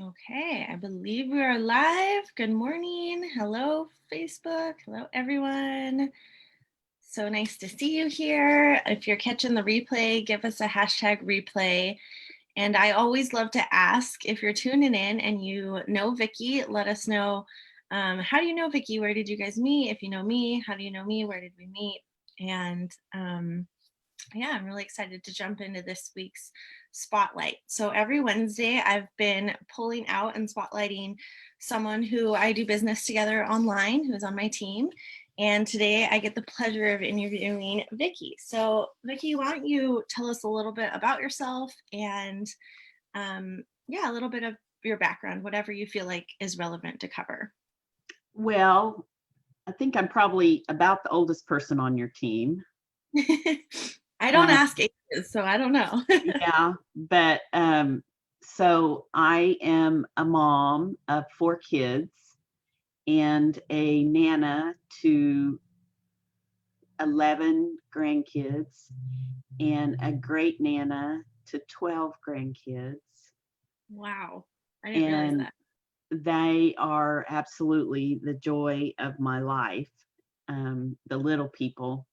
Okay, I believe we are live. Good morning. Hello, Facebook. Hello, everyone. So nice to see you here. If you're catching the replay, give us a hashtag replay. And I always love to ask, if you're tuning in and you know Vickie, let us know, how do you know Vickie? Where did you guys meet? If you know me, how do you know me? Where did we meet? And yeah, I'm really excited to jump into this week's spotlight. So every Wednesday, I've been pulling out and spotlighting someone who I do business together online, who's on my team. And today I get the pleasure of interviewing Vickie. So Vickie, why don't you tell us a little bit about yourself and yeah, a little bit of your background, whatever you feel like is relevant to cover. Well, I think I'm probably about the oldest person on your team. I don't ask ages, so I don't know. Yeah, but so I am a mom of 4 kids and a nana to 11 grandkids and a great nana to 12 grandkids. Wow, I didn't realize And that. they are absolutely the joy of my life. The little people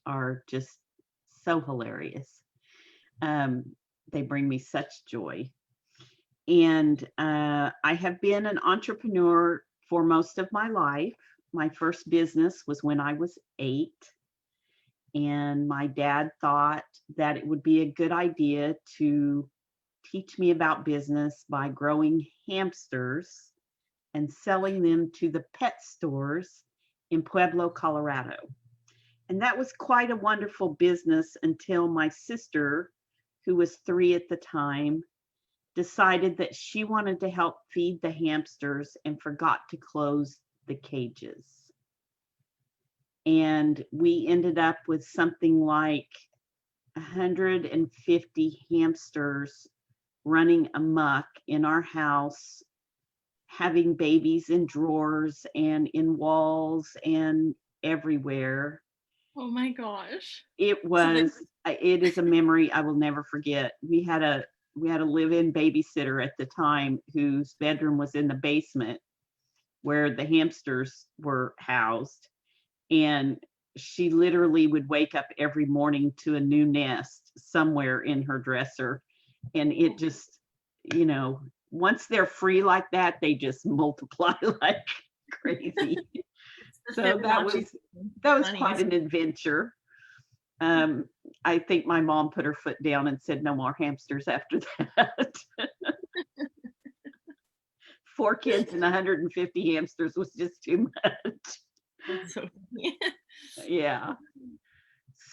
are just so hilarious. They bring me such joy. And I have been an entrepreneur for most of my life. My first business was when I was 8. And my dad thought that it would be a good idea to teach me about business by growing hamsters and selling them to the pet stores in Pueblo, Colorado. And that was quite a wonderful business until my sister, who was 3 at the time, decided that she wanted to help feed the hamsters and forgot to close the cages. And we ended up with something like 150 hamsters running amok in our house, having babies in drawers and in walls and everywhere. Oh my gosh. It is a memory I will never forget. We had a live-in babysitter at the time whose bedroom was in the basement where the hamsters were housed, and she literally would wake up every morning to a new nest somewhere in her dresser. And it just, once they're free like that, they just multiply like crazy. So that was quite an adventure. I think my mom put her foot down and said no more hamsters after that. 4 kids and 150 hamsters was just too much. That's so funny. Yeah.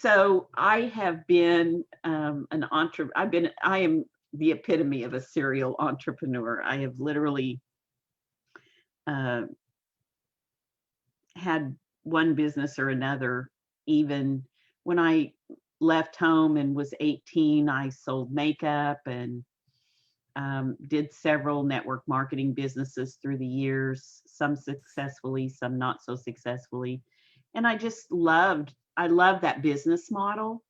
So I have been an entrepreneur. I am the epitome of a serial entrepreneur. I have literally had one business or another. Even when I left home and was 18, I sold makeup and did several network marketing businesses through the years, some successfully, some not so successfully. And I love that business model.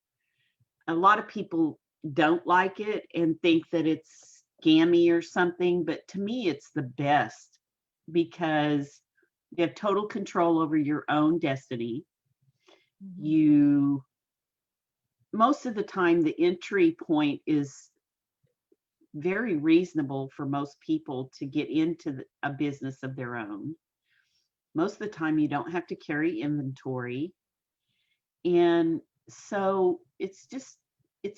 A lot of people don't like it and think that it's scammy or something, but to me, it's the best because you have total control over your own destiny. You, most of the time, the entry point is very reasonable for most people to get into a business of their own. Most of the time, you don't have to carry inventory. And so it's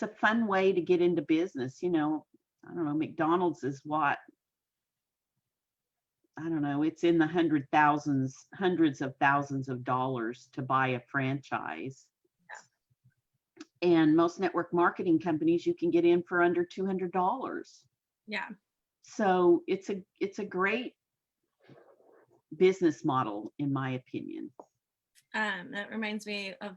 a fun way to get into business. I don't know, McDonald's is what? I don't know, it's in the hundreds of thousands of dollars to buy a franchise. And most network marketing companies you can get in for under $200. Yeah. So it's a great business model, in my opinion. That reminds me of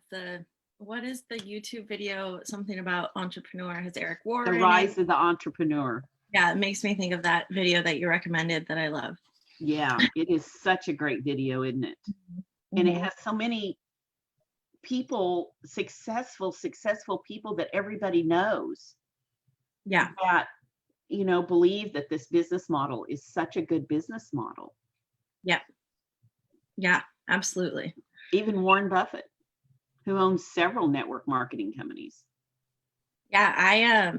what is the YouTube video? Something about entrepreneur. Has Eric Warren? The Rise of the Entrepreneur. Yeah, it makes me think of that video that you recommended that I love. Yeah, it is such a great video, isn't it? And it has so many people, successful people that everybody knows. Yeah. That believe that this business model is such a good business model. Yeah. Yeah, absolutely. Even Warren Buffett, who owns several network marketing companies. Yeah,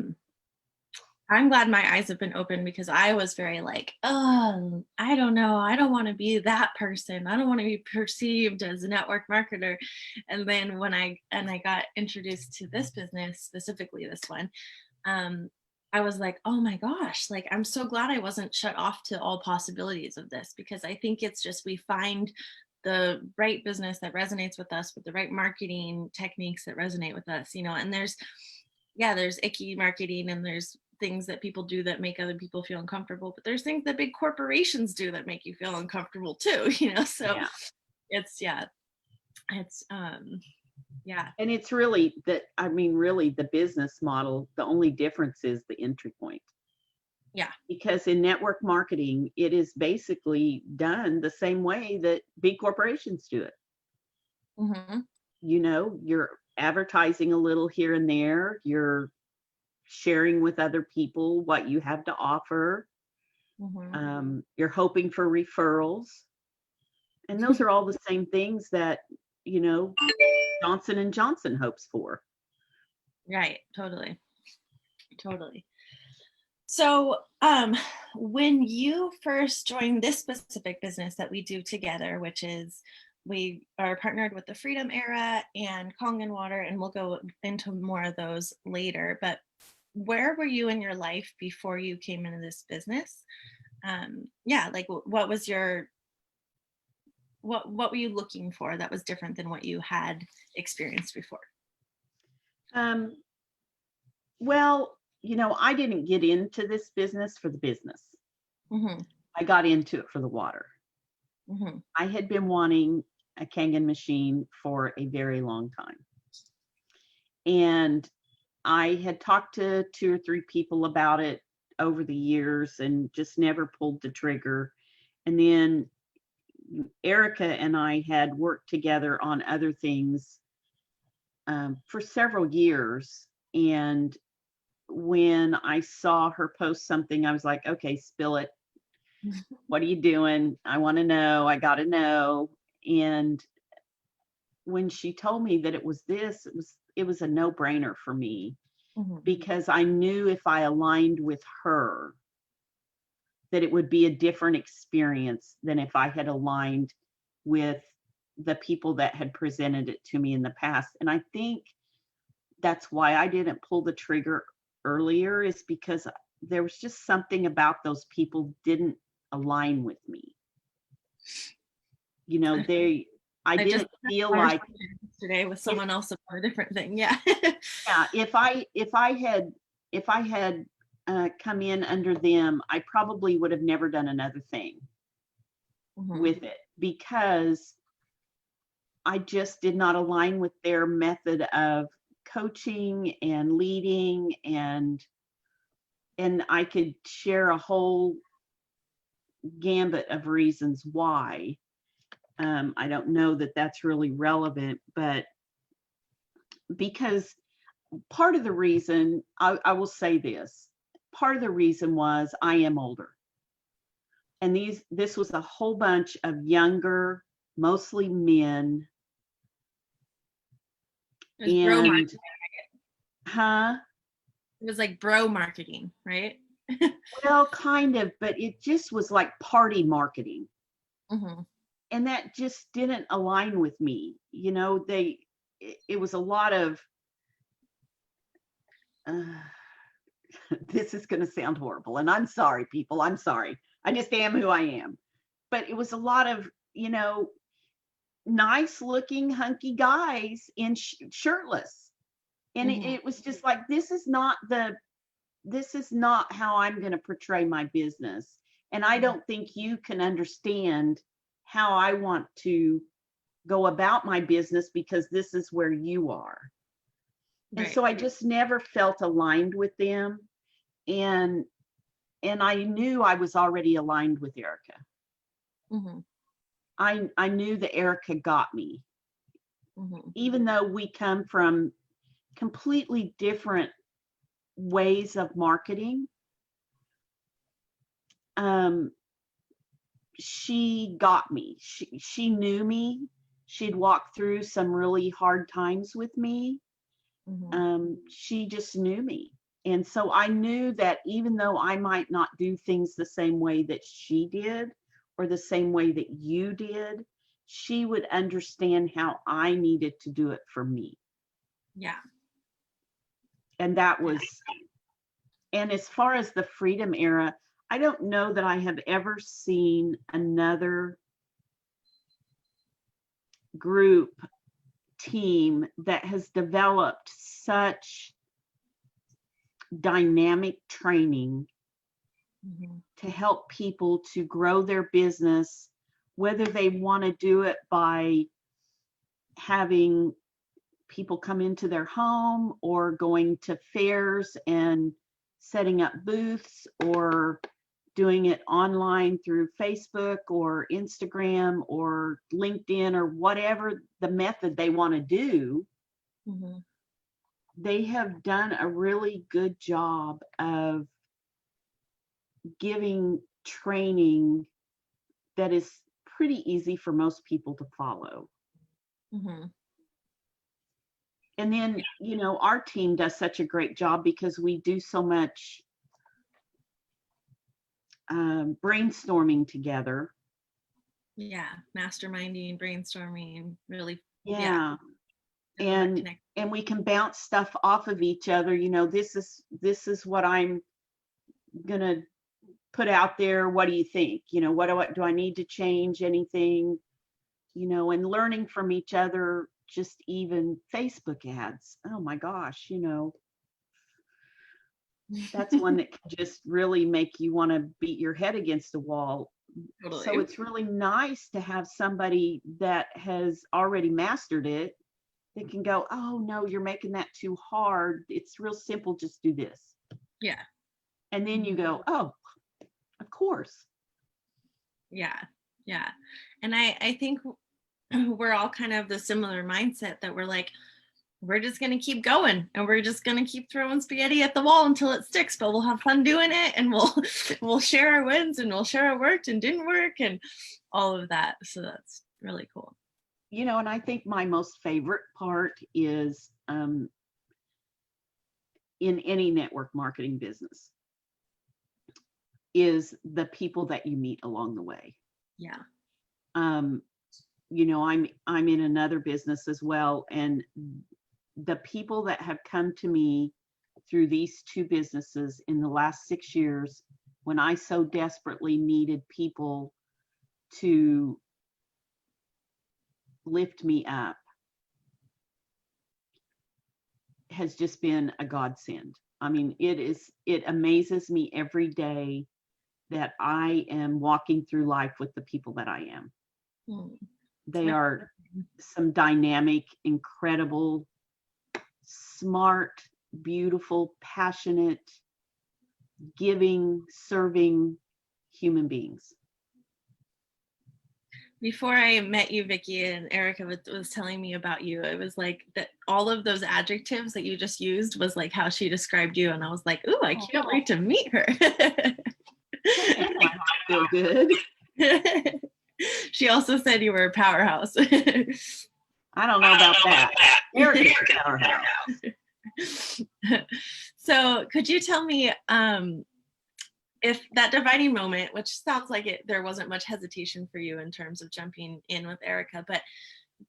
I'm glad my eyes have been open, because I was very like, oh, I don't know. I don't want to be that person. I don't want to be perceived as a network marketer. And then when I got introduced to this business, specifically this one, I was like, oh my gosh, like, I'm so glad I wasn't shut off to all possibilities of this, because I think it's just, we find the right business that resonates with us, with the right marketing techniques that resonate with us, and there's icky marketing, and there's things that people do that make other people feel uncomfortable, but there's things that big corporations do that make you feel uncomfortable too. So Yeah. it's yeah. And it's really really the business model, the only difference is the entry point. Yeah. Because in network marketing, it is basically done the same way that big corporations do it. Mm-hmm. You're advertising a little here and there, you're sharing with other people what you have to offer. Mm-hmm. You're hoping for referrals. And those are all the same things that, Johnson and Johnson hopes for. Right. Totally. So, when you first joined this specific business that we do together, which is, we are partnered with the Freedom Era and Kangen Water, and we'll go into more of those later. But where were you in your life before you came into this business? Yeah, like, what was what were you looking for that was different than what you had experienced before? Um, well, I didn't get into this business for the business. Mm-hmm. I got into it for the water. Mm-hmm. I had been wanting a Kangen machine for a very long time. And I had talked to 2 or 3 people about it over the years and just never pulled the trigger. And then Erica and I had worked together on other things for several years. And when I saw her post something, I was like, okay, spill it. What are you doing? I want to know. I got to know. And when she told me that it was this, it was a no-brainer for me, Mm-hmm. because I knew if I aligned with her that it would be a different experience than if I had aligned with the people that had presented it to me in the past. And I think that's why I didn't pull the trigger earlier, is because there was just something about those people didn't align with me. I I just didn't feel had a like conversation yesterday with if someone else about a different thing. Yeah. yeah, if I had come in under them, I probably would have never done another thing Mm-hmm. with it, because I just did not align with their method of coaching and leading, and I could share a whole gambit of reasons why. I don't know that that's really relevant, but because part of the reason, I will say this, part of the reason was I am older. And this was a whole bunch of younger, mostly men. It was bro marketing. And huh? It was like bro marketing, right? Well, kind of, but it just was like party marketing. Mm-hmm. And that just didn't align with me. It was a lot of, uh, this is going to sound horrible. And I'm sorry, people. I'm sorry. I just am who I am. But it was a lot of, nice looking, hunky guys in shirtless. And Mm-hmm. it was just like, this is not how I'm going to portray my business. And I don't think you can understand how I want to go about my business, because this is where you are. And Right. so I just never felt aligned with them. And I knew I was already aligned with Erica. Mm-hmm. I knew that Erica got me, Mm-hmm. even though we come from completely different ways of marketing. she got me. She knew me. She'd walked through some really hard times with me. She just knew me. And so I knew that even though I might not do things the same way that she did or the same way that you did, she would understand how I needed to do it for me. Yeah. And that was, and as far as the freedom era, I don't know that I have ever seen another group team that has developed such dynamic training to help people to grow their business, whether they want to do it by having people come into their home or going to fairs and setting up booths or doing it online through Facebook or Instagram or LinkedIn or whatever the method they want to do. They have done a really good job of giving training that is pretty easy for most people to follow. And then, you know, our team does such a great job because we do so much brainstorming together. Yeah, masterminding, brainstorming, really. Yeah. And we can bounce stuff off of each other. You know, this is what I'm gonna put out there. What do you think? You know, what do I need to change anything? You know, and learning from each other, just even Facebook ads. Oh my gosh, you know, that's one that can just really make you want to beat your head against the wall. Totally. So it's really nice to have somebody that has already mastered it that can go, oh no, you're making that too hard. It's real simple. Just do this. Yeah. And then you go, oh, of course. Yeah. Yeah. And I think we're all kind of the similar mindset that we're like, we're just going to keep going and we're just going to keep throwing spaghetti at the wall until it sticks, but we'll have fun doing it and we'll share our wins and we'll share what worked and didn't work and all of that. So that's really cool. You know, and I think my most favorite part is in any network marketing business is the people that you meet along the way. Yeah. You know, I'm in another business as well, and the people that have come to me through these two businesses in the last 6 years, when I so desperately needed people to lift me up, has just been a godsend. I mean, it amazes me every day that I am walking through life with the people that I am. They are some dynamic, incredible, smart, beautiful, passionate, giving, serving human beings. Before I met you, Vickie, and Erica was telling me about you, it was like that all of those adjectives that you just used was like how she described you. And I was like, ooh, I can't wait to meet her. I feel good. She also said you were a powerhouse. I don't know about that. Erica's a powerhouse. So could you tell me if that dividing moment, which sounds like there wasn't much hesitation for you in terms of jumping in with Erica, but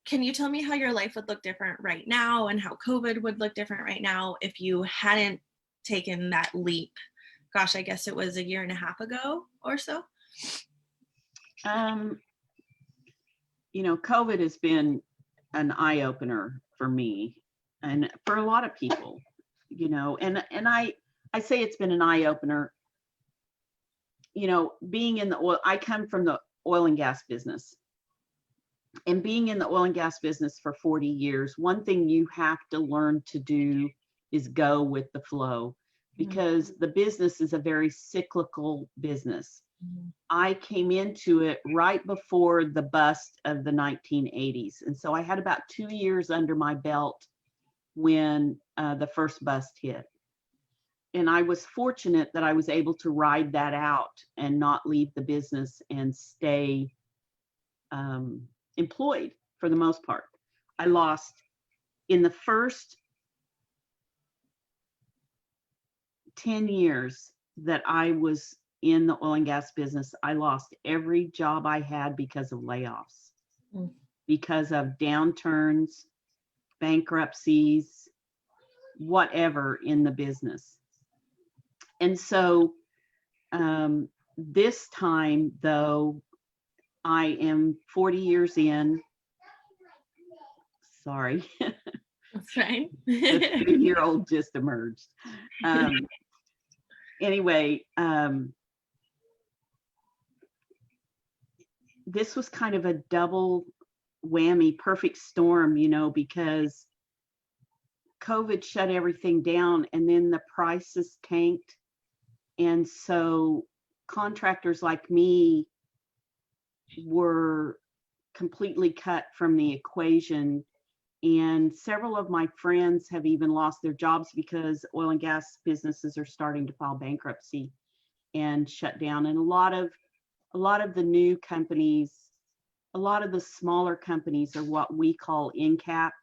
can you tell me how your life would look different right now and how COVID would look different right now if you hadn't taken that leap? Gosh, I guess it was 1.5 years ago or so. You know, COVID has been an eye-opener for me and for a lot of people, you know, and I say it's been an eye-opener. You know, being in the oil, I come from the oil and gas business, and being in the oil and gas business for 40 years, one thing you have to learn to do is go with the flow, because the business is a very cyclical business. I came into it right before the bust of the 1980s. And so I had about 2 years under my belt when the first bust hit. and I was fortunate that I was able to ride that out and not leave the business and stay employed for the most part. I lost in the first 10 years that I was in the oil and gas business, I lost every job I had because of layoffs, because of downturns, bankruptcies, whatever in the business. And so this time, though, I am 40 years in. Sorry. That's fine. The 3-year-old just emerged. Anyway, this was kind of a double whammy, perfect storm, you know, because COVID shut everything down and then the prices tanked. And so contractors like me were completely cut from the equation. And several of my friends have even lost their jobs because oil and gas businesses are starting to file bankruptcy and shut down. And a lot of the new companies, a lot of the smaller companies are what we call in-cap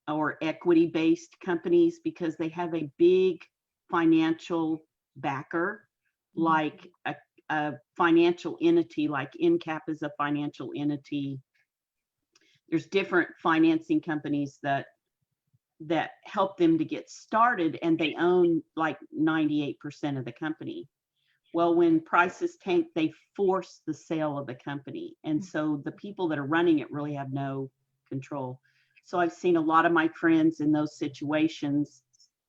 or equity-based companies because they have a big financial backer, like a financial entity, like in-cap is a financial entity. There's different financing companies that help them to get started, and they own like 98% of the company. Well, when prices tank, they force the sale of the company. And so the people that are running it really have no control. So I've seen a lot of my friends in those situations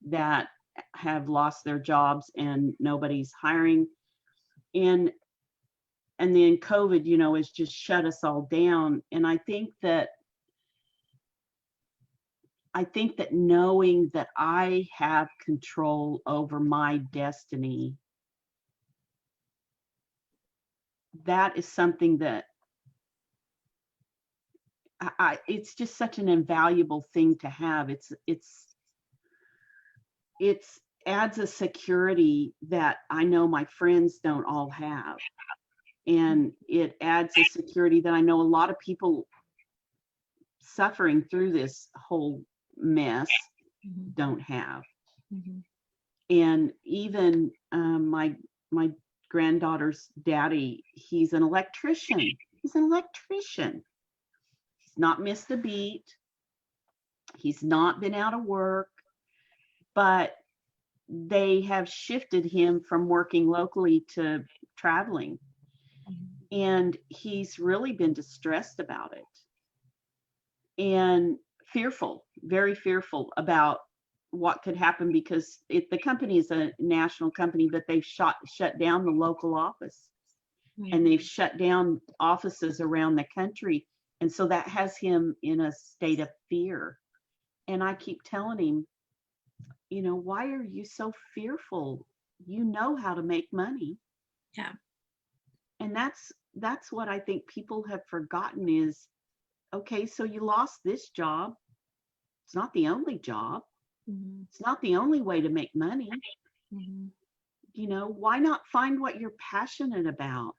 that have lost their jobs and nobody's hiring. And then COVID, you know, has just shut us all down. And I think that knowing that I have control over my destiny, that is something that it's just such an invaluable thing to have. It's adds a security that I know my friends don't all have. And it adds a security that I know a lot of people suffering through this whole mess don't have. And even my granddaughter's daddy, he's an electrician. He's not missed a beat. He's not been out of work, but they have shifted him from working locally to traveling. And he's really been distressed about it and fearful, very fearful about what could happen because the company is a national company, but they've shut down the local office and they've shut down offices around the country. And so that has him in a state of fear. And I keep telling him, you know, why are you so fearful? You know how to make money. Yeah. And that's what I think people have forgotten is, okay, so you lost this job. It's not the only job. It's not the only way to make money. You know, why not find what you're passionate about?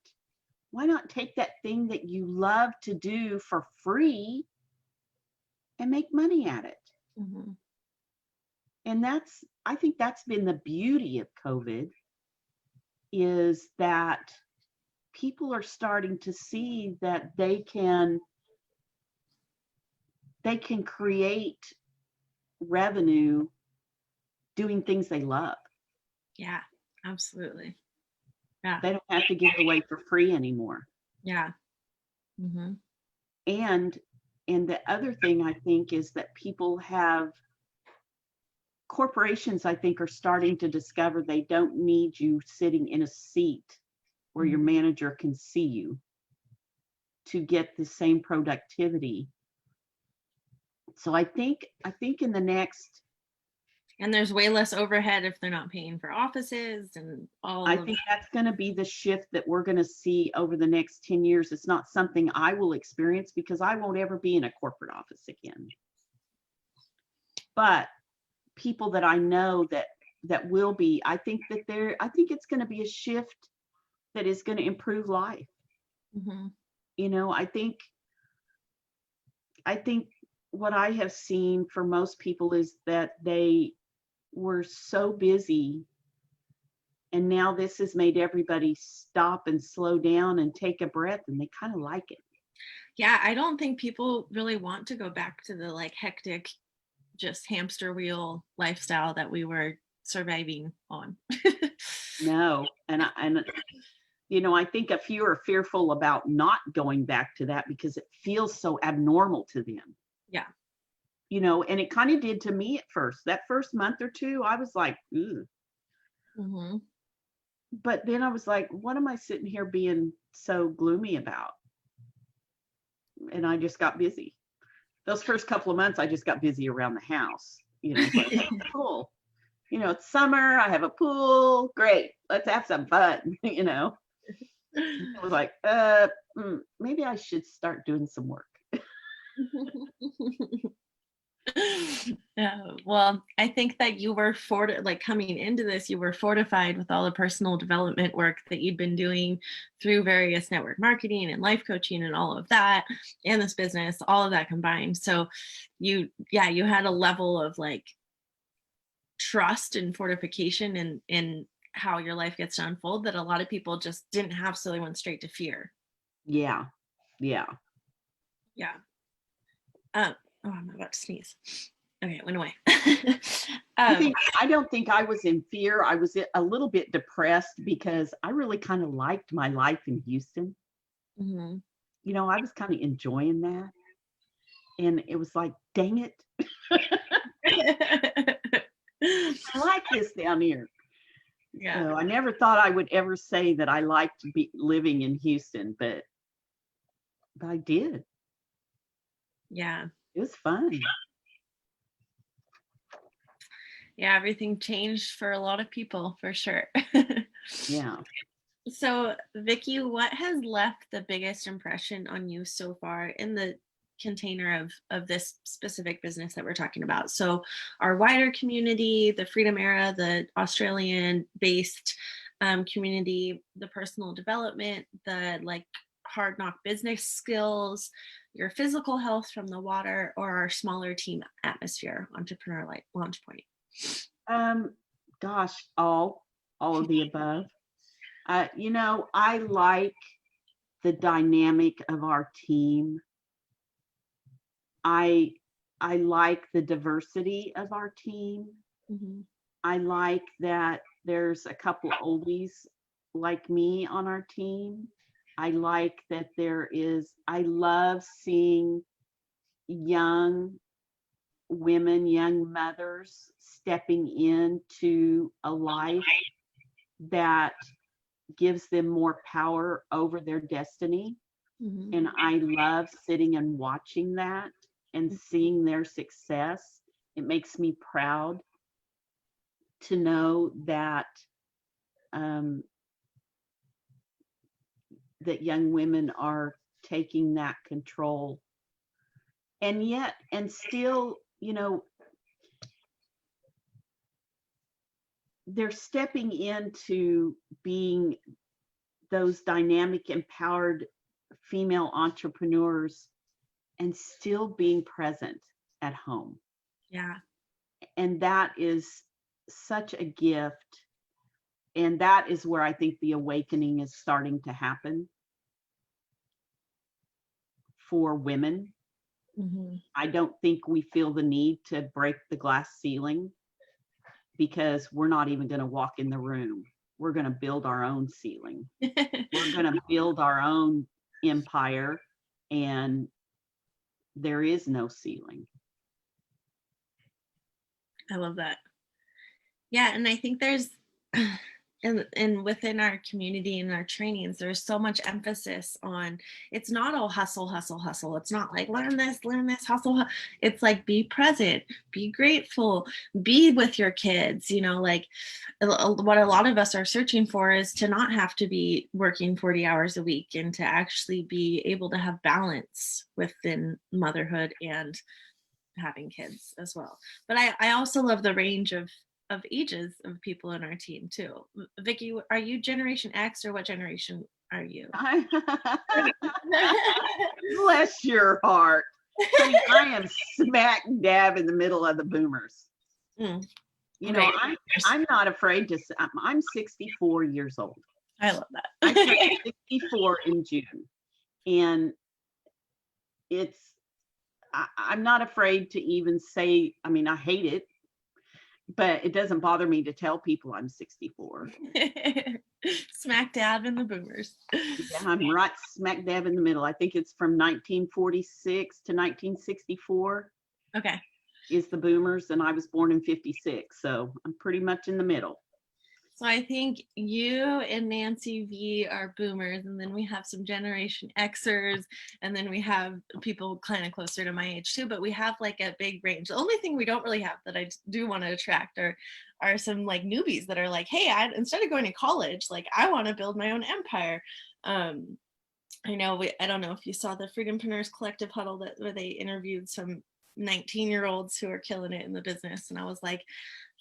Why not take that thing that you love to do for free and make money at it? And I think that's been the beauty of COVID, is that people are starting to see that they can create revenue doing things they love. Yeah, absolutely. Yeah. They don't have to give away for free anymore. Yeah. And the other thing I think is that corporations, I think, are starting to discover they don't need you sitting in a seat where your manager can see you to get the same productivity. So I think in the next, and there's way less overhead if they're not paying for offices and all. I think that's going to be the shift that we're going to see over the next 10 years. It's not something I will experience because I won't ever be in a corporate office again. But people that I know that that will be. I think it's going to be a shift that is going to improve life. Mm-hmm. You know, I think what I have seen for most people is that they were so busy, and now this has made everybody stop and slow down and take a breath, and they kind of like it. Yeah, I don't think people really want to go back to the like hectic, just hamster wheel lifestyle that we were surviving on. No, and you know, I think a few are fearful about not going back to that because it feels so abnormal to them. Yeah. You know, and it kind of did to me at first. That first month or two, I was like, ooh. Mm-hmm. But then I was like, what am I sitting here being so gloomy about? And I just got busy. Those first couple of months, I just got busy around the house. You know, it's like, oh, cool. You know, it's summer. I have a pool. Great. Let's have some fun. You know, I was like, maybe I should start doing some work. Yeah, well, I think that you were like coming into this, you were fortified with all the personal development work that you'd been doing through various network marketing and life coaching and all of that, and this business, all of that combined. So you had a level of like trust and fortification in how your life gets to unfold that a lot of people just didn't have, so they went straight to fear. Yeah. Yeah. Yeah. Oh, I'm about to sneeze. Okay, it went away. I don't think I was in fear. I was a little bit depressed because I really kind of liked my life in Houston. Mhm. You know, I was kind of enjoying that. And it was like, dang it, I like this down here. Yeah. So I never thought I would ever say that I liked living in Houston, but I did. Yeah. It was fun. Yeah, everything changed for a lot of people for sure. Yeah. So, Vickie, what has left the biggest impression on you so far in the container of this specific business that we're talking about? So, our wider community, the Freedom Era, the Australian based community, the personal development, the like hard knock business skills, your physical health from the water, or our smaller team atmosphere, entrepreneur like launch point. Um, gosh, all of the above. You know, I like the dynamic of our team. I I like the diversity of our team. Mm-hmm. I like that there's a couple oldies like me on our team. I like that I love seeing young women, young mothers stepping into a life that gives them more power over their destiny. Mm-hmm. And I love sitting and watching that and seeing their success. It makes me proud to know um, that young women are taking that control, and still, you know, they're stepping into being those dynamic, empowered female entrepreneurs and still being present at home. Yeah. And that is such a gift. And that is where I think the awakening is starting to happen for women. Mm-hmm. I don't think we feel the need to break the glass ceiling because we're not even going to walk in the room. We're going to build our own ceiling. We're going to build our own empire, and there is no ceiling. I love that. Yeah, and I think there's and within our community and our trainings, there's so much emphasis on it's not all hustle, hustle, hustle. It's not like learn this, hustle. It's like be present, be grateful, be with your kids. You know, like what a lot of us are searching for is to not have to be working 40 hours a week and to actually be able to have balance within motherhood and having kids as well. But I also love the range of of ages of people in our team too. Vickie, are you Generation X or what generation are you? Bless your heart. Honey, I am smack dab in the middle of the boomers. You know, I'm not afraid to, I'm 64 years old. I love that. I turned 64 in June. And I'm not afraid to even say, I mean, I hate it, but it doesn't bother me to tell people I'm 64. Smack dab in the boomers. Yeah, I'm right smack dab in the middle. I think it's from 1946 to 1964. Okay. Is the boomers, and I was born in 56, so I'm pretty much in the middle. So I think you and Nancy V are boomers, and then we have some Generation Xers, and then we have people kind of closer to my age too, but we have like a big range. The only thing we don't really have that I do want to attract are some like newbies that are like, hey, instead of going to college, like I want to build my own empire. I know I don't know if you saw the Freedompreneurs Collective Huddle where they interviewed some 19-year-olds who are killing it in the business, and I was like,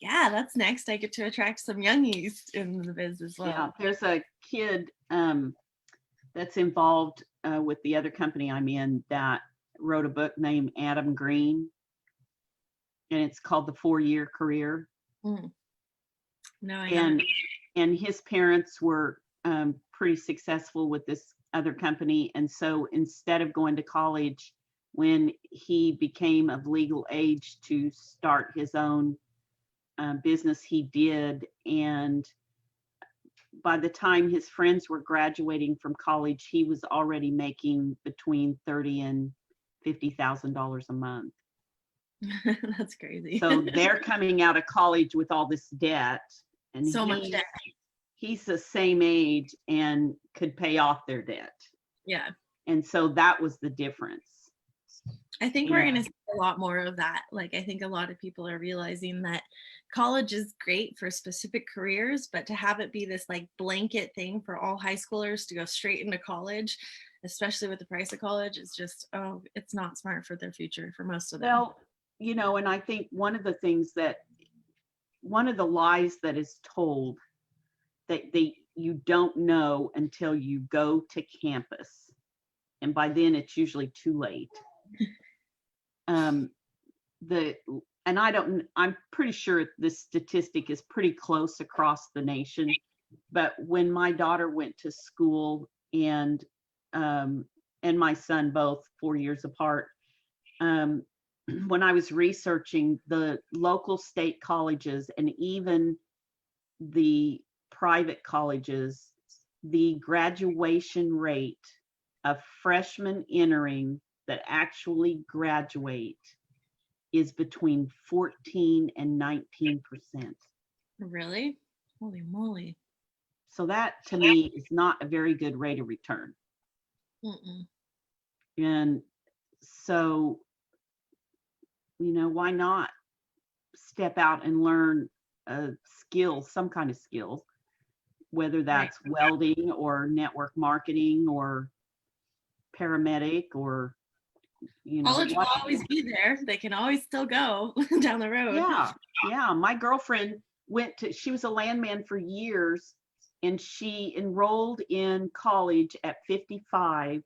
yeah, that's next. I get to attract some youngies in the biz as well. Yeah, there's a kid that's involved with the other company I'm in that wrote a book named Adam Green, and it's called The 4-Year Career. No, and his parents were pretty successful with this other company, and so instead of going to college, when he became of legal age to start his own business, he did. And by the time his friends were graduating from college, he was already making between $30,000 and $50,000 a month. That's crazy. So they're coming out of college with all this debt, and so much debt. He's the same age and could pay off their debt. Yeah. And so that was the difference. I think we're going to see a lot more of that. Like, I think a lot of people are realizing that college is great for specific careers, but to have it be this like blanket thing for all high schoolers to go straight into college, especially with the price of college, is just, it's not smart for their future for most of them. Well, you know, and I think one of the lies that is told that you don't know until you go to campus, and by then it's usually too late. I'm pretty sure this statistic is pretty close across the nation, but when my daughter went to school and my son, both 4 years apart, when I was researching the local state colleges and even the private colleges, the graduation rate of freshmen entering that actually graduate is between 14 and 19%. Really? Holy moly. So that to me is not a very good rate of return. And so, you know, why not step out and learn a skill, some kind of skill, whether that's welding or network marketing or paramedic or, you know, college will always be there. They can always still go down the road. Yeah. My girlfriend she was a landman for years, and she enrolled in college at 55,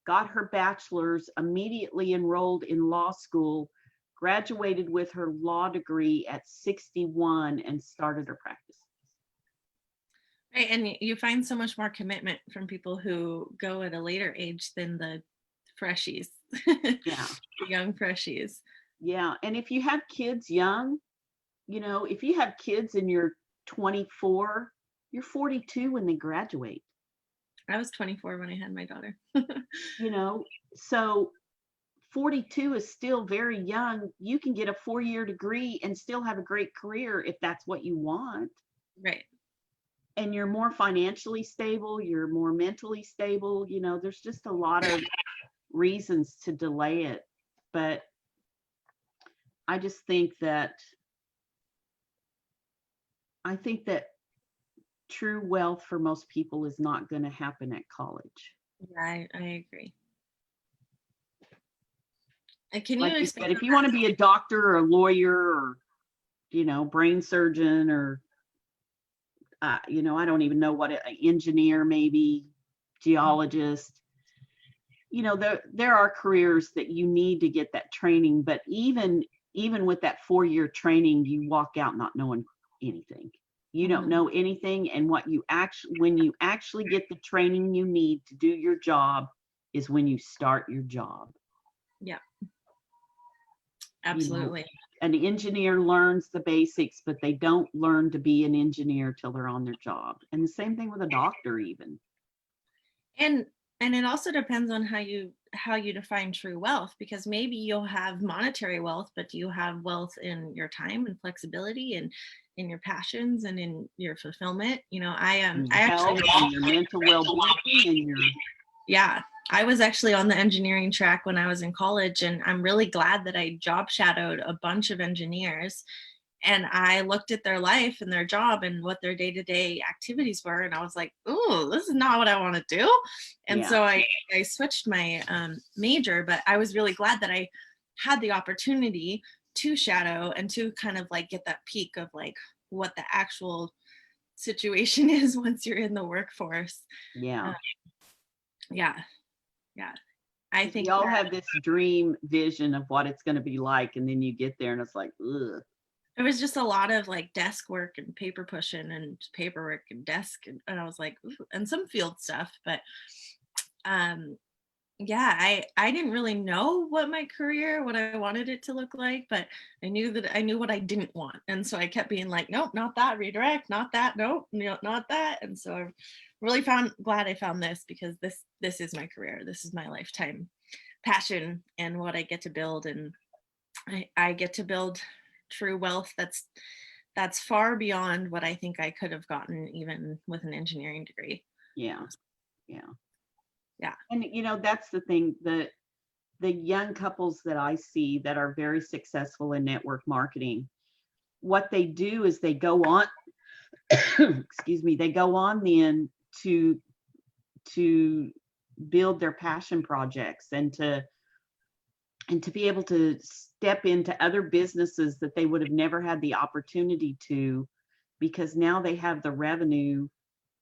got her bachelor's, immediately enrolled in law school, graduated with her law degree at 61, and started her practice. Right, and you find so much more commitment from people who go at a later age than the freshies. Yeah. The young freshies. Yeah, and if you have kids young, you know, if you have kids and you're 24, you're 42 when they graduate. I was 24 when I had my daughter. You know, so 42 is still very young. You can get a 4-year degree and still have a great career if that's what you want. Right. And you're more financially stable, you're more mentally stable. You know, there's just a lot of reasons to delay it. But I just think that true wealth for most people is not going to happen at college. Yeah, I agree. And can like you you said, if you want to be a doctor or a lawyer or brain surgeon or, I don't even know what, an engineer, maybe geologist. There are careers that you need to get that training, but even with that 4-year training, you walk out not knowing anything. You don't know anything. And when you actually get the training you need to do your job is when you start your job. Yeah. Absolutely. An engineer learns the basics, but they don't learn to be an engineer till they're on their job. And the same thing with a doctor even. And it also depends on how you define true wealth, because maybe you'll have monetary wealth, but do you have wealth in your time and flexibility and in your passions and in your fulfillment? I actually and your mental well-being and your yeah, I was actually on the engineering track when I was in college, and I'm really glad that I job shadowed a bunch of engineers. And I looked at their life and their job and what their day-to-day activities were, and I was like, "Ooh, this is not what I want to do." And so I switched my major, but I was really glad that I had the opportunity to shadow and to kind of like get that peek of like what the actual situation is once you're in the workforce. Yeah. Yeah. I think y'all have this dream vision of what it's going to be like, and then you get there and it's like, ugh. It was just a lot of like desk work and paper pushing and paperwork and desk, and I was like, ooh, and some field stuff, but yeah, I didn't really know what I wanted it to look like, but I knew what I didn't want. And so I kept being like, nope, not that, redirect, not that, nope, not that. And so I really glad I found this, because this is my career. This is my lifetime passion and what I get to build. And I get to build true wealth that's far beyond what I think I could have gotten even with an engineering degree. Yeah. And that's the thing, that the young couples that I see that are very successful in network marketing, what they do is they go on excuse me, they go on then to build their passion projects and to be able to step into other businesses that they would have never had the opportunity to, because now they have the revenue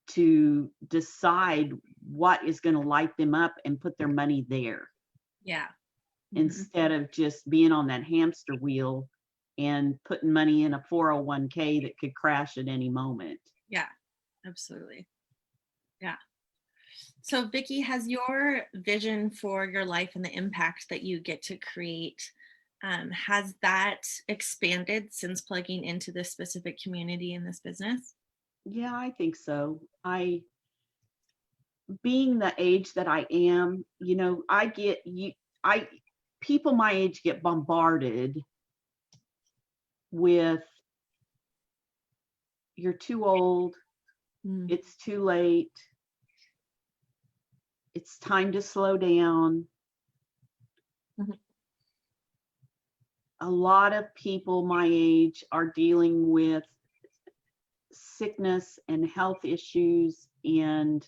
to decide what is going to light them up and put their money there. Yeah. Instead of just being on that hamster wheel and putting money in a 401k that could crash at any moment. Yeah, absolutely. Yeah. So Vickie, has your vision for your life and the impact that you get to create, has that expanded since plugging into this specific community in this business? Yeah, I think so. Being the age that I am, people my age get bombarded with, you're too old, it's too late, it's time to slow down. A lot of people my age are dealing with sickness and health issues and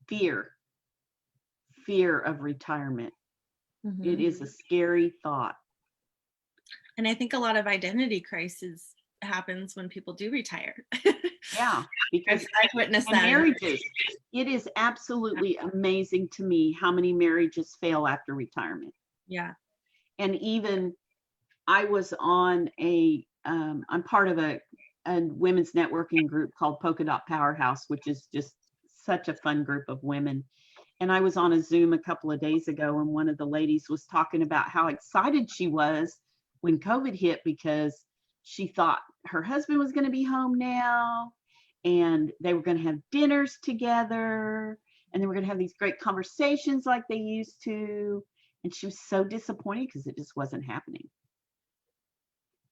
fear of retirement. It is a scary thought. And I think a lot of identity crisis happens when people do retire. Yeah, because I've witnessed that. Marriages, it is absolutely amazing to me how many marriages fail after retirement. Yeah. And even I was on I'm part of a women's networking group called Polkadot Powerhouse, which is just such a fun group of women. And I was on a Zoom a couple of days ago, and one of the ladies was talking about how excited she was when COVID hit, because she thought her husband was going to be home now, and they were going to have dinners together, and they were going to have these great conversations like they used to. And she was so disappointed because it just wasn't happening.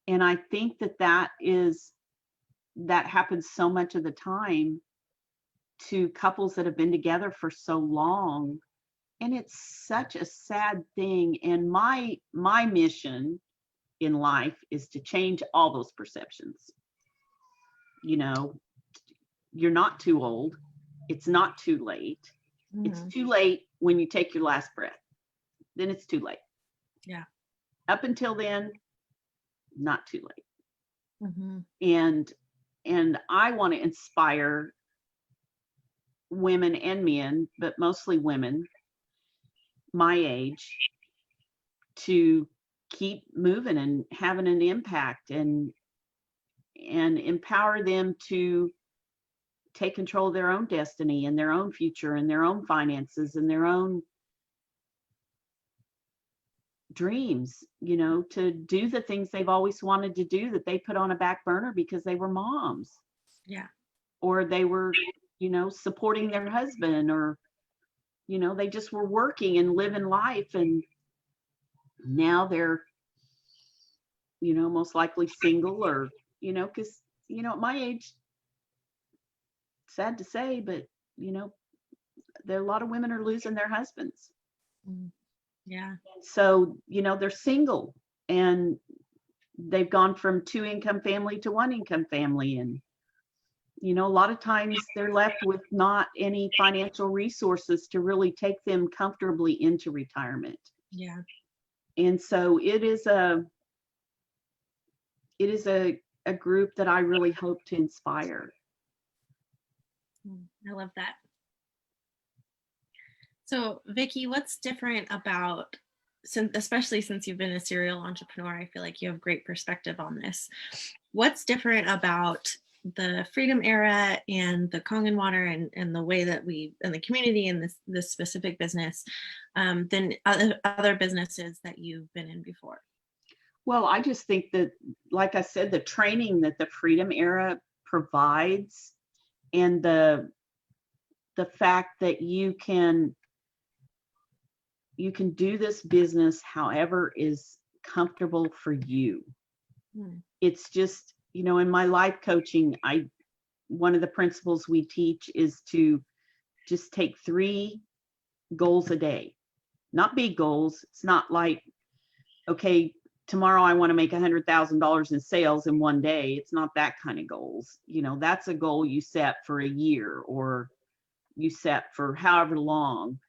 And I think that happens so much of the time to couples that have been together for so long. And it's such a sad thing. And my mission in life is to change all those perceptions. You're not too old. It's not too late. It's too late when you take your last breath. Then it's too late. Yeah. up until then, not too late. Mm-hmm. And I want to inspire women and men, but mostly women my age, to keep moving and having an impact, and empower them to take control of their own destiny and their own future and their own finances and their own dreams, to do the things they've always wanted to do that they put on a back burner because they were moms. Yeah. Or they were, supporting their husband, or, they just were working and living life. And now they're, most likely single, or, because, at my age, sad to say, but, there a lot of women are losing their husbands. Yeah. So, they're single, and they've gone from 2-income family to 1-income family. And, a lot of times they're left with not any financial resources to really take them comfortably into retirement. Yeah. And so it is a group that I really hope to inspire. I love that. So, Vickie, what's different about, especially since you've been a serial entrepreneur, I feel like you have great perspective on this. What's different about the Freedom Era and the Kangen Water and the way that we, and the community in this specific business, than other businesses that you've been in before? Well, I just think that, like I said, the training that the Freedom Era provides, and the fact that you can do this business however is comfortable for you. It's just, in my life coaching, one of the principles we teach is to just take 3 goals a day, not big goals. It's not like, okay, tomorrow I want to make $100,000 in sales in one day. It's not that kind of goals. That's a goal you set for a year, or you set for however long.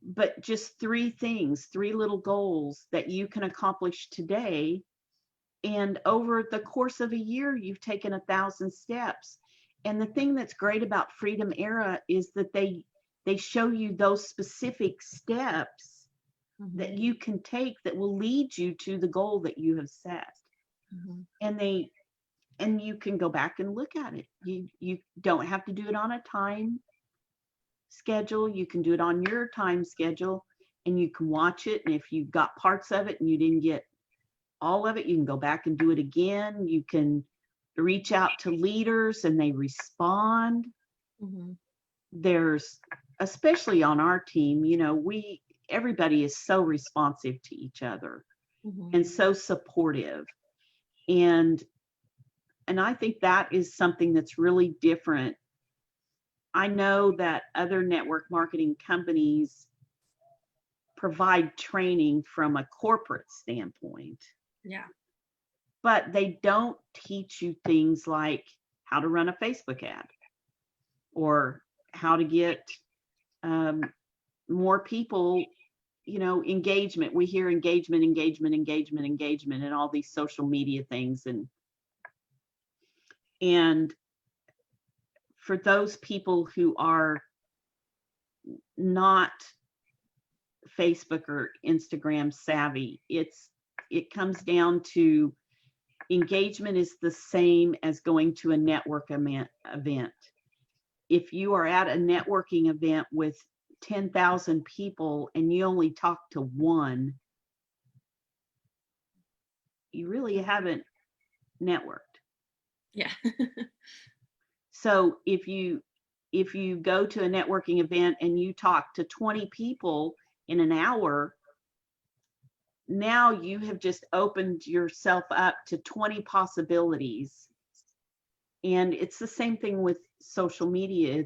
But just 3 things, 3 little goals that you can accomplish today. And over the course of a year, you've taken 1,000 steps. And the thing that's great about Freedom Era is that they show you those specific steps that you can take that will lead you to the goal that you have set. And you can go back and look at it. You don't have to do it on a time schedule. You can do it on your time schedule, and you can watch it. And if you got parts of it and you didn't get all of it, you can go back and do it again. You can reach out to leaders and they respond. There's, especially on our team, everybody is so responsive to each other and so supportive. And I think that is something that's really different. I know that other network marketing companies provide training from a corporate standpoint. Yeah. But they don't teach you things like how to run a Facebook ad, or how to get more people, engagement. We hear engagement, and all these social media things. And for those people who are not Facebook or Instagram savvy, it comes down to engagement is the same as going to a network event. If you are at a networking event with 10,000 people and you only talk to one, you really haven't networked. Yeah. So if you go to a networking event and you talk to 20 people in an hour, now you have just opened yourself up to 20 possibilities. And it's the same thing with social media.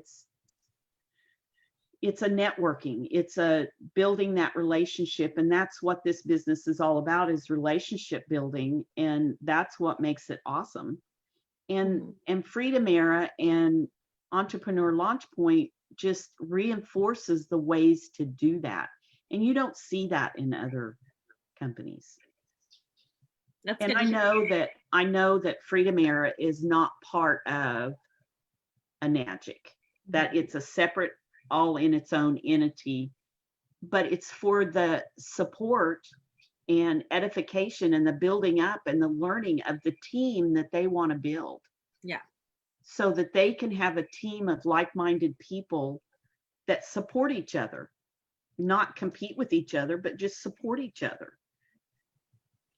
It's a networking, it's a building that relationship. And that's what this business is all about, is relationship building. And that's what makes it awesome. And Freedom Era and Entrepreneur Launch Point just reinforces the ways to do that. And you don't see that in other companies. That's And good to I know that Freedom Era is not part of a Magic, that hear. it's a separate, all in its own entity, but it's for the support and edification and the building up and the learning of the team that they want to build, Yeah. so that they can have a team of like-minded people that support each other, not compete with each other, but just support each other.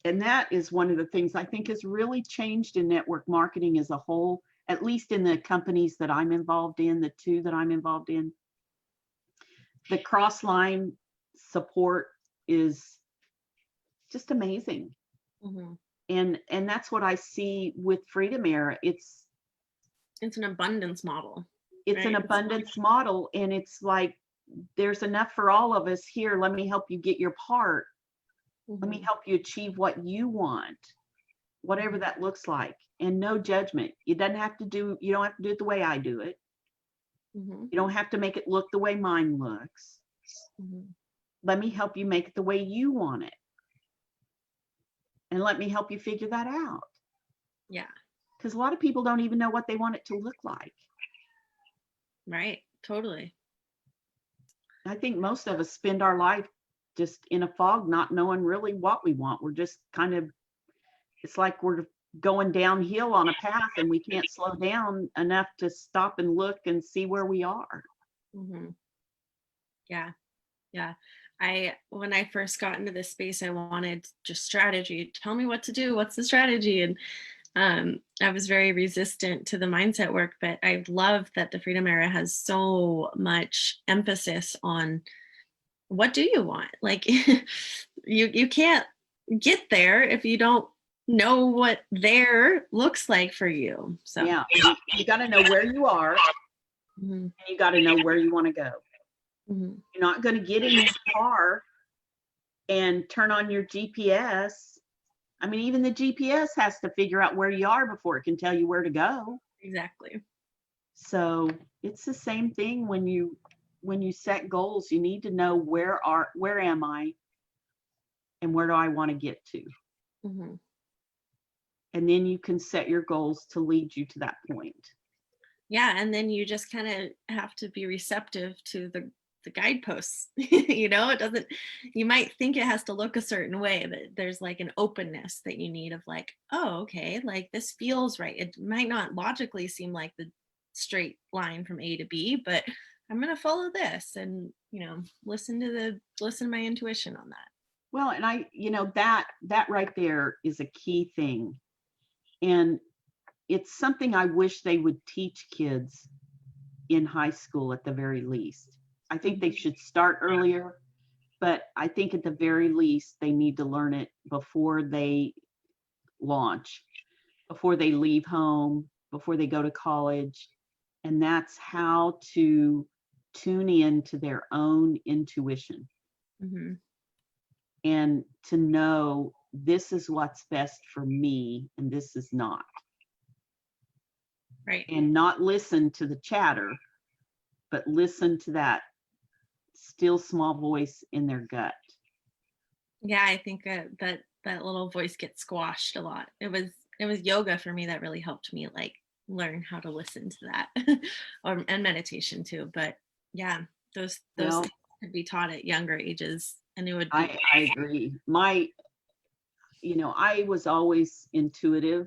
And that is one of the things I think has really changed in network marketing as a whole, at least in the companies that I'm involved in, the two that I'm involved in. The cross-line support is just amazing. Mhm. And that's what I see with Freedom Era. It's an abundance model, It's an right? abundance model, and it's like, there's enough for all of us here. Let me help you get your part. Let me Mhm. help you achieve what you want, whatever that looks like. And no judgment. You don't have to do it the way I do it. Mhm. You don't have to make it look the way mine looks. Mhm. Let me help you make it the way you want it. And let me help you figure that out. Yeah. Because a lot of people don't even know what they want it to look like. Right. Totally. I think most of us spend our life just in a fog, not knowing really what we want. We're just kind of, it's like we're going downhill on a path and we can't slow down enough to stop and look and see where we are. Mhm. Yeah. Yeah. When I first got into this space, I wanted just strategy. Tell me what to do. What's the strategy? And I was very resistant to the mindset work, but I love that the Freedom Era has so much emphasis on what do you want? Like you can't get there if you don't know what there looks like for you. So Yeah, you got to know where you are, mhm, and you got to know where you want to go. mhm, You're not going to get in your car and turn on your GPS. I mean, even the GPS has to figure out where you are before it can tell you where to go. exactly. So it's the same thing when you set goals. You need to know where am I and where do I want to get to, Mhm. and then you can set your goals to lead you to that point. Yeah, and then you just kind of have to be receptive to the guideposts. It doesn't, you might think it has to look a certain way, but there's like an openness that you need of like, oh, okay, like this feels right. It might not logically seem like the straight line from A to B, but I'm going to follow this and, listen to my intuition on that. Well, and that right there is a key thing. And it's something I wish they would teach kids in high school at the very least. I think they Mhm. should start earlier, but I think at the very least they need to learn it before they launch, before they leave home, before they go to college. And that's how to tune in to their own intuition Mhm. and to know this is what's best for me and this is not. Right. And not listen to the chatter, but listen to that still small voice in their gut. Yeah, I think that little voice gets squashed a lot. It was yoga for me that really helped me like learn how to listen to that, and meditation too. But yeah, those Well, things could be taught at younger ages, and it would be I agree. I was always intuitive,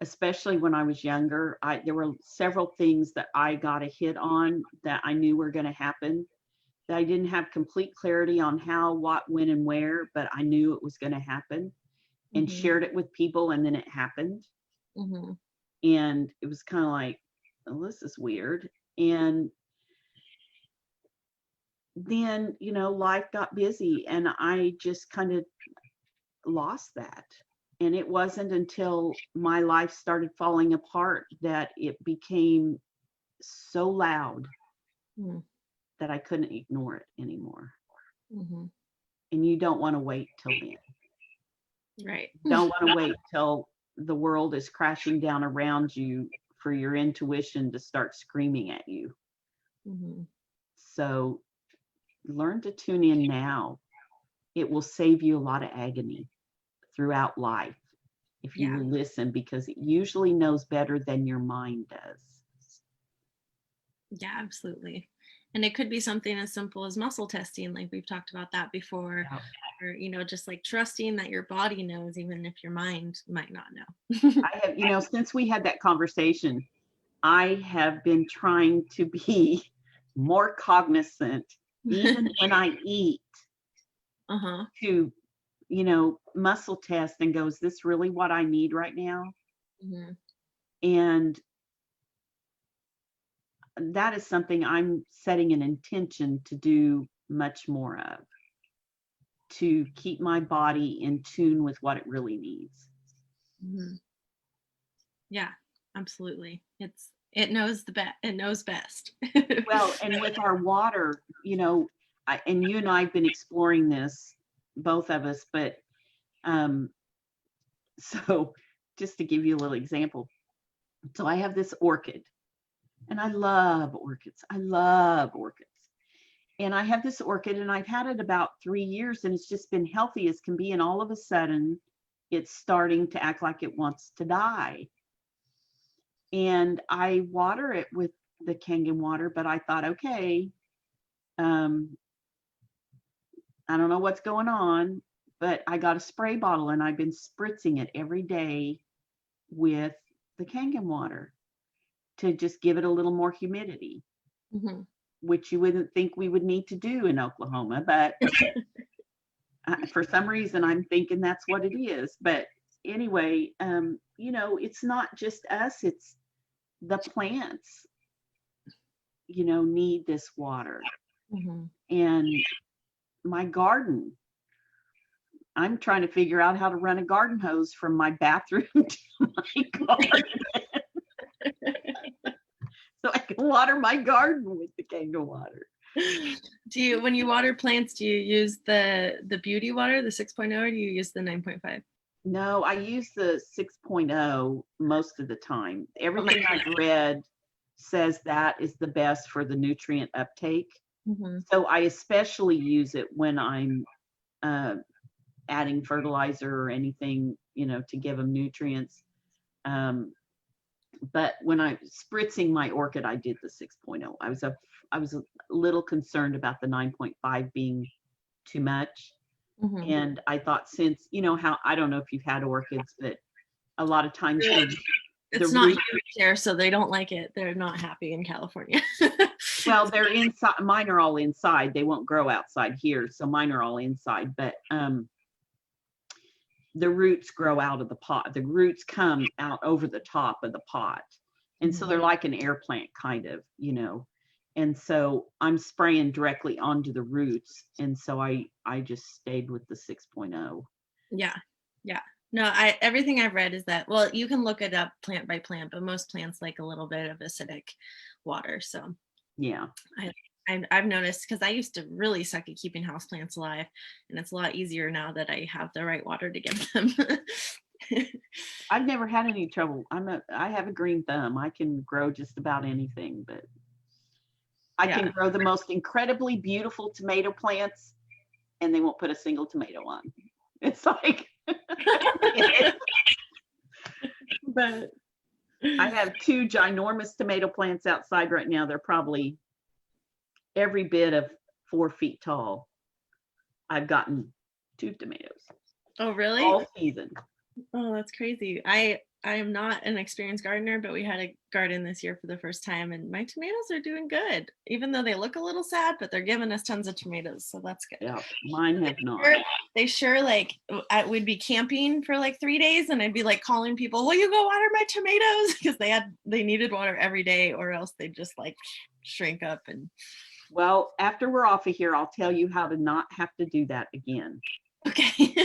especially when I was younger. There were several things that I got a hit on that I knew were going to happen, that I didn't have complete clarity on how, what, when, and where, but I knew it was going to happen, and hmm shared it with people, and then it happened. hmm And it was kind of like, oh, this is weird. And then, life got busy and I just kind of lost that. And it wasn't until my life started falling apart that it became so loud that I couldn't ignore it anymore. hmm And you don't want to wait till then. right. Don't want to wait till the world is crashing down around you for your intuition to start screaming at you. hmm So learn to tune in now. It will save you a lot of agony throughout life if you Yeah. will listen, because it usually knows better than your mind does. Yeah, absolutely. And it could be something as simple as muscle testing, like we've talked about that before, Yeah. or, just like trusting that your body knows, even if your mind might not know. I have, since we had that conversation, I have been trying to be more cognizant, even when I eat, Uh-huh. to, muscle test and go, is this really what I need right now? Hmm. And that is something I'm setting an intention to do much more of, to keep my body in tune with what it really needs. Hmm. Yeah, absolutely. It knows it knows best. Well, and with our water, and you and I have been exploring this, both of us, but um, so just to give you a little example. So I have this orchid, and I love orchids. I love orchids. And I have this orchid, and I've had it about 3 years, and it's just been healthy as can be. And all of a sudden, it's starting to act like it wants to die. And I water it with the Kangen water, but I thought, okay, um, I don't know what's going on, but I got a spray bottle, and I've been spritzing it every day with the Kangen water to just give it a little more humidity, Hmm. which you wouldn't think we would need to do in Oklahoma, but for some reason I'm thinking that's what it is. But anyway, it's not just us, it's the plants, need this water. Hmm. And my garden, I'm trying to figure out how to run a garden hose from my bathroom to my garden so I can water my garden with the Kangen water. When you water plants, do you use the beauty water, the 6.0, or do you use the 9.5? No, I use the 6.0 most of the time. Oh my. Everything I've read says that is the best for the nutrient uptake. Hmm. So I especially use it when I'm uh, adding fertilizer or anything, to give them nutrients. Um, but when I'm spritzing my orchid, I did the 6.0. I was a little concerned about the 9.5 being too much. Hmm. And I thought, since, how, I don't know if you've had orchids, but a lot of times the It's not root, huge there, so they don't like it. They're not happy in California. well, they're inside. Mine are all inside. They won't grow outside here, so mine are all inside. But the roots grow out of the pot. The roots come out over the top of the pot, and so they're like an air plant, kind of, And so I'm spraying directly onto the roots, and so I just stayed with the 6.0. Yeah. Yeah. No, everything I've read is that, well, you can look it up plant by plant, but most plants like a little bit of acidic water. So Yeah. I've noticed, because I used to really suck at keeping houseplants alive, and it's a lot easier now that I have the right water to give them. I've never had any trouble. I have a green thumb. I can grow just about anything, but I can Yeah. grow the most incredibly beautiful tomato plants, and they won't put a single tomato on. It's like, but I have two ginormous tomato plants outside right now. They're probably every bit of 4 feet tall. I've gotten 2 tomatoes Oh, really? all season. Oh, that's crazy. I am not an experienced gardener, but we had a garden this year for the first time, and my tomatoes are doing good, even though they look a little sad, but they're giving us tons of tomatoes, so that's good. Yeah, mine have not. They sure, like, we'd be camping for like 3 days, and I'd be like calling people, will you go water my tomatoes? Because they needed water every day, or else they'd just like shrink up. And Well, after we're off of here, I'll tell you how to not have to do that again. okay.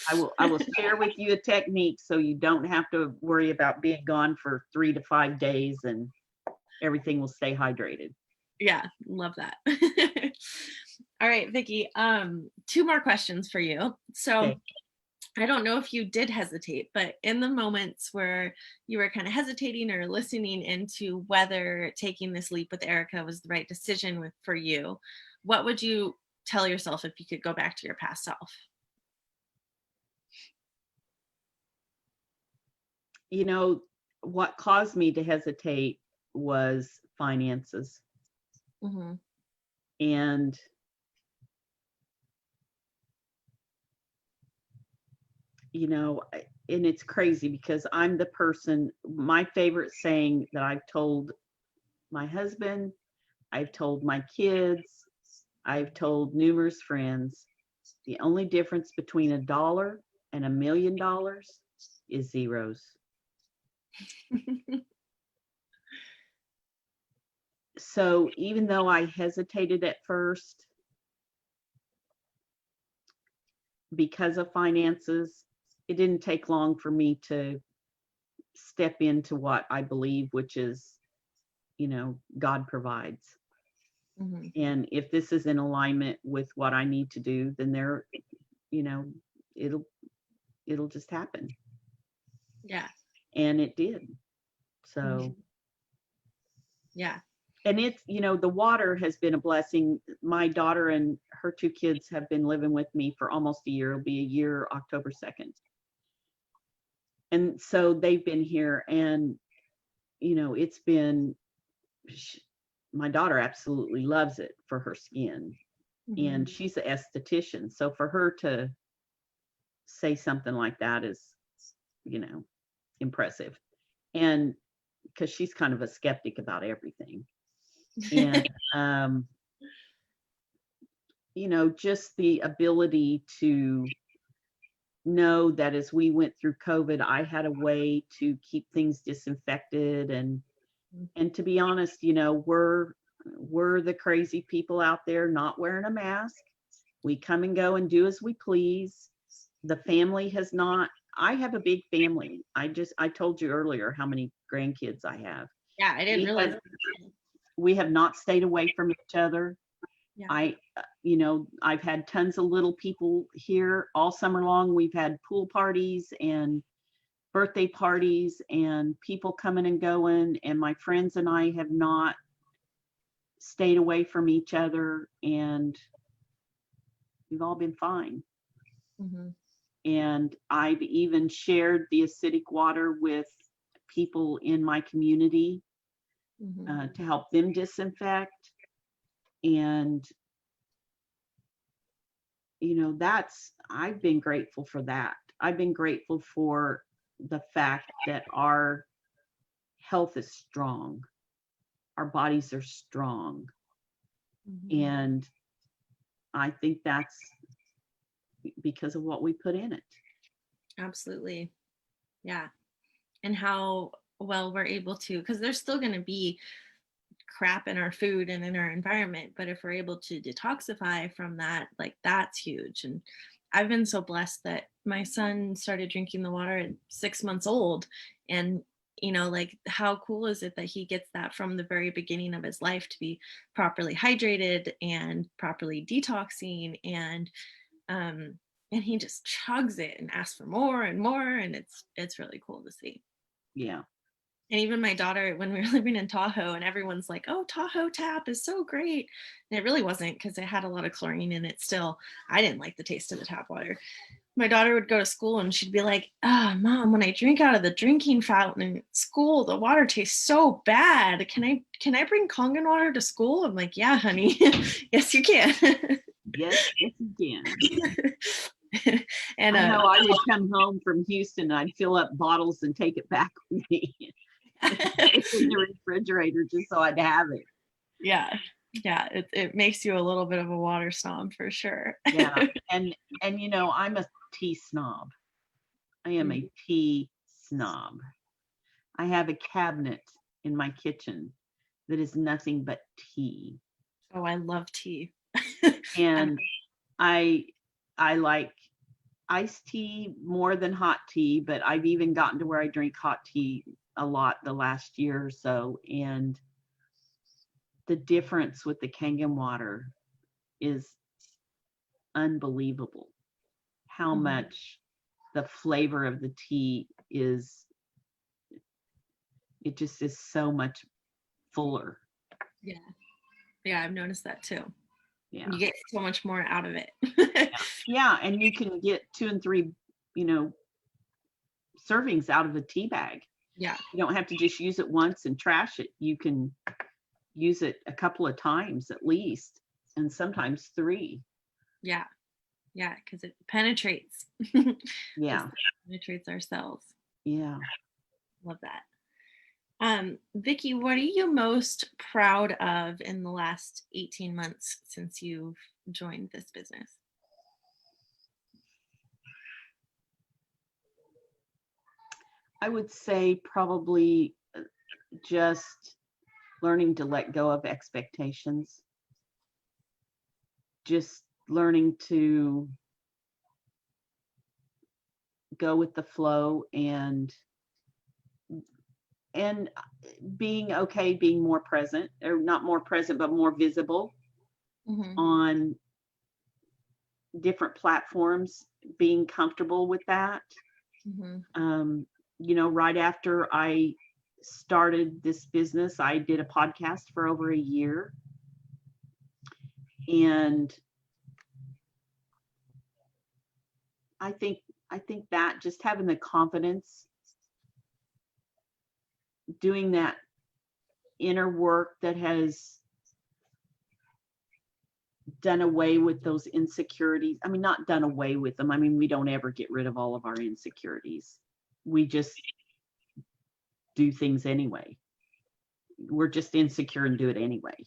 I will share with you a technique so you don't have to worry about being gone for 3 to 5 days, and everything will stay hydrated. Yeah, love that. All right, Vickie, 2 more questions for you. So Okay. I don't know if you did hesitate, but in the moments where you were kind of hesitating or listening into whether taking this leap with Erica was the right decision for you, what would you tell yourself if you could go back to your past self? you know, what caused me to hesitate was finances. Mm-hmm. And, and it's crazy because I'm the person, my favorite saying that I've told my husband, I've told my kids, I've told numerous friends, the only difference between $1 and $1,000,000 is zeros. So even though I hesitated at first because of finances, it didn't take long for me to step into what I believe, which is, God provides. Mm-hmm. And if this is in alignment with what I need to do, then you know, it'll just happen. Yeah. And it did. So, Mm-hmm. Yeah. and it's, the water has been a blessing. My daughter and her 2 kids have been living with me for almost a year. It'll be a year October 2nd. And so they've been here, and it's been my daughter absolutely loves it for her skin, Mm-hmm. and she's an esthetician. So for her to say something like that is, impressive. And because she's kind of a skeptic about everything. And, just the ability to know that as we went through COVID, I had a way to keep things disinfected. And to be honest, we're the crazy people out there not wearing a mask. We come and go and do as we please. The family has not. I have a big family. I told you earlier how many grandkids I have. Yeah, I didn't We realize. have, we have not stayed away from each other. Yeah. I've had tons of little people here all summer long. We've had pool parties and birthday parties and people coming and going. And my friends and I have not stayed away from each other, and we've all been fine. Mm-hmm. And I've even shared the acidic water with people in my community Mm-hmm. to help them disinfect. And, I've been grateful for that. I've been grateful for the fact that our health is strong, our bodies are strong. Mm-hmm. And I think that's because of what we put in it. Absolutely. Yeah. And how well we're able to, because there's still going to be crap in our food and in our environment, but if we're able to detoxify from that, like that's huge. And I've been so blessed that my son started drinking the water at 6 months old. And like how cool is it that he gets that from the very beginning of his life to be properly hydrated and properly detoxing, and he just chugs it and asks for more and more, and it's really cool to see. Yeah. And even my daughter, when we were living in Tahoe, and everyone's like, oh, Tahoe tap is so great. And it really wasn't, because it had a lot of chlorine in it still. I didn't like the taste of the tap water. My daughter would go to school and she'd be like, oh, Mom, when I drink out of the drinking fountain at school, the water tastes so bad. Can I bring Kangen water to school? I'm like, yeah, honey. Yes, you can. Yes, you can. And I know I would come home from Houston and I'd fill up bottles and take it back with me. It's in the refrigerator just so I'd have it. Yeah. It makes you a little bit of a water snob for sure. Yeah. And I'm a tea snob. I am a tea snob. I have a cabinet in my kitchen that is nothing but tea. Oh, I love tea. And I like iced tea more than hot tea, but I've even gotten to where I drink hot tea a lot the last year or so. And the difference with the Kangen water is unbelievable. How much the flavor of the tea is, it just is so much fuller. Yeah, I've noticed that too. Yeah. You get so much more out of it. Yeah. And you can get 2 and 3, servings out of a tea bag. Yeah. You don't have to just use it once and trash it. You can use it a couple of times at least, and sometimes 3. Yeah. Yeah. Because it penetrates. Yeah. Just penetrates our cells. Yeah. Love that. Vickie, what are you most proud of in the last 18 months since you've joined this business? I would say probably just learning to let go of expectations. Just learning to go with the flow and being okay, being more present, or not more present, but more visible on different platforms, being comfortable with that. Right after I started this business, I did a podcast for over a year. And I think that just having the confidence, doing that inner work that has done away with those insecurities. I mean, not done away with them. I mean, we don't ever get rid of all of our insecurities. We just do things anyway. We're just insecure and do it anyway.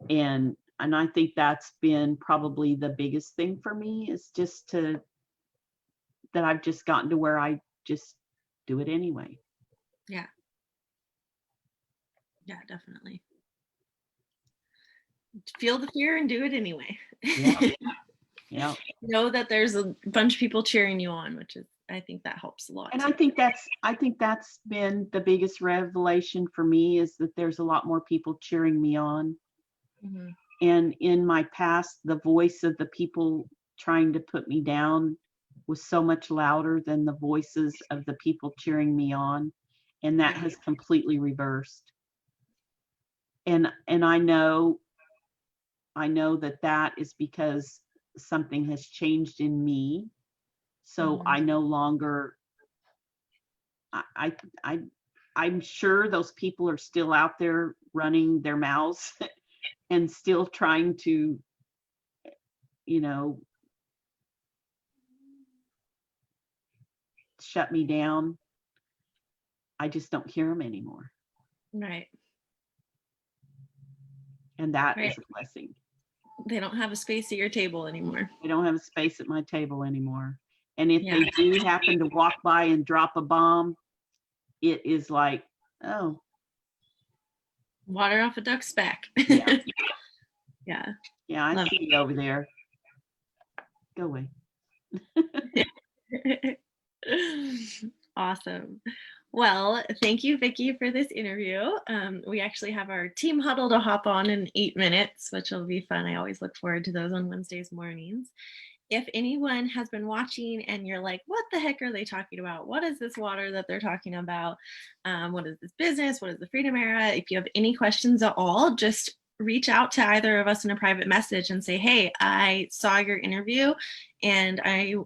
And I think that's been probably the biggest thing for me, is just that I've just gotten to where I just do it anyway. Yeah. Yeah, definitely. Feel the fear and do it anyway. Yeah. Yeah. Know that there's a bunch of people cheering you on, which is, I think that helps a lot. And too. I think that's been the biggest revelation for me, is that there's a lot more people cheering me on. And in my past, the voice of the people trying to put me down was so much louder than the voices of the people cheering me on. And that has completely reversed. And I know that is because something has changed in me. So I no longer, I'm sure those people are still out there running their mouths and still trying to, shut me down. I just don't hear them anymore. Right. And that is a blessing. They don't have a space at your table anymore. They don't have a space at my table anymore. And if they do happen to walk by and drop a bomb, it is like, oh. Water off a duck's back. Yeah. Yeah. Yeah, I see you over there. Go away. Awesome. Well, thank you, Vickie, for this interview. We actually have our team huddle to hop on in 8 minutes, which will be fun. I always look forward to those on Wednesdays mornings. If anyone has been watching and you're like, what the heck are they talking about? What is this water that they're talking about? What is this business? What is the Freedom Era? If you have any questions at all, just reach out to either of us in a private message and say, hey, I saw your interview and I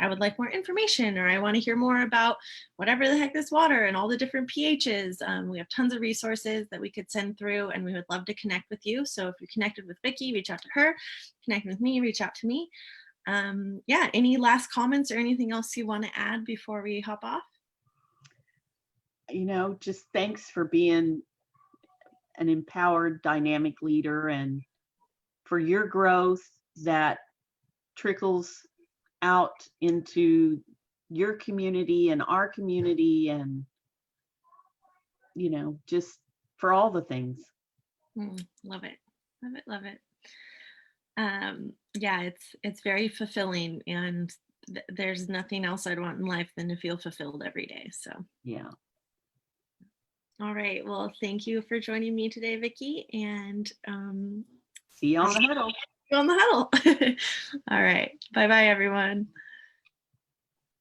would like more information, or I want to hear more about whatever the heck this water and all the different pHs. We have tons of resources that we could send through, and we would love to connect with you. So if you're connected with Vickie, reach out to her. Connect with me, reach out to me. Any last comments or anything else you want to add before we hop off? Just thanks for being an empowered, dynamic leader, and for your growth that trickles out into your community and our community, and just for all the things. Love it. It's very fulfilling, and there's nothing else I'd want in life than to feel fulfilled every day. So yeah. All right. Well, thank you for joining me today, Vickie, and see you on the huddle. All right. Bye-bye, everyone.